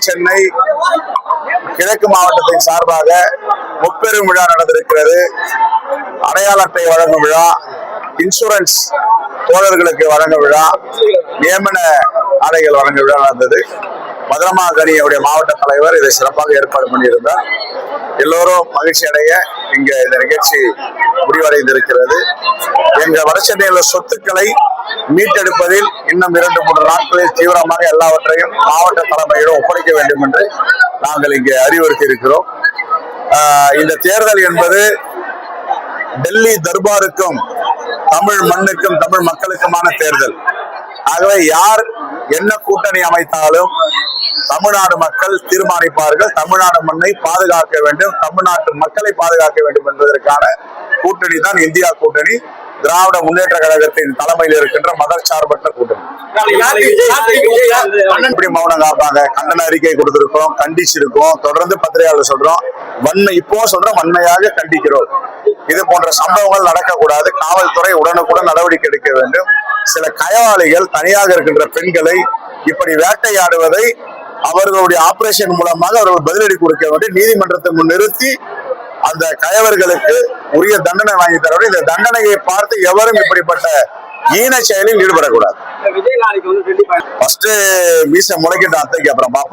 சென்னை கிழக்கு மாவட்டத்தின் சார்பாக முப்பெரும் விழா நடந்திருக்கிறது. அடையாள அட்டை வழங்கும் விழா, இன்சூரன்ஸ் தோழர்களுக்கு வழங்கும் விழா, நியமன ஆடைகள் வழங்கும் விழா நடந்தது. மதுரமாகனியுடைய மாவட்ட தலைவர் இதை சிறப்பாக ஏற்பாடு பண்ணியிருந்தார். எல்லோரும் மகிழ்ச்சி அடைய இங்க இந்த நிகழ்ச்சி முடிவடைந்திருக்கிறது. எங்க வடசென்னையில சொத்துக்களை மீட்டெடுப்பதில் இன்னும் 2-3 நாட்களில் தீவிரமாக எல்லாவற்றையும் மாவட்ட தலைமையிடம் ஒப்படைக்க வேண்டும் என்று நாங்கள் இங்கே அறிவுறுத்தி இருக்கிறோம். இந்த தேர்தல் என்பது டெல்லி தர்பாருக்கும் தமிழ் மண்ணுக்கும் தமிழ் மக்களுக்குமான தேர்தல். ஆகவே யார் என்ன கூட்டணி அமைத்தாலும் தமிழ்நாடு மக்கள் தீர்மானிப்பார்கள். தமிழ்நாடு மண்ணை பாதுகாக்க வேண்டும், தமிழ்நாட்டு மக்களை பாதுகாக்க வேண்டும் என்பதற்கான கூட்டணி தான் இந்தியா கூட்டணி, திராவிட முன்னேற்ற கழகத்தின் தலைமையில் இருக்கின்ற மதச்சார்பற்ற கூட்டணி. எப்படி மௌனம் காப்பாங்க? கண்டன அறிக்கை கொடுத்திருக்கோம், கண்டிச்சிருக்கோம், தொடர்ந்து பத்திரிகையாளர் சொல்றோம், இப்போ சொல்றோம், வன்மையாக கண்டிக்கிறோம். இது போன்ற சம்பவங்கள் நடக்கக்கூடாது. காவல்துறை உடனுக்குடன் நடவடிக்கை எடுக்க வேண்டும். சில கயவாளிகள் தனியாக இருக்கின்ற பெண்களை இப்படி வேட்டையாடுவதை அவர்களுடைய ஆபரேஷன் மூலமாக அவர்கள் பதிலடி கொடுக்க வேண்டும். நீதிமன்றத்தை முன்னிறுத்தி அந்த கயவர்களுக்கு உரிய தண்டனை வாங்கி தர வேண்டும். இந்த தண்டனையை பார்த்து எவரும் இப்படிப்பட்ட ஈன செயலில் ஈடுபடக்கூடாது. ஃபர்ஸ்ட் மீச முளைக்கிட்ட அத்தைக்கு அப்புறம் பார்ப்போம்.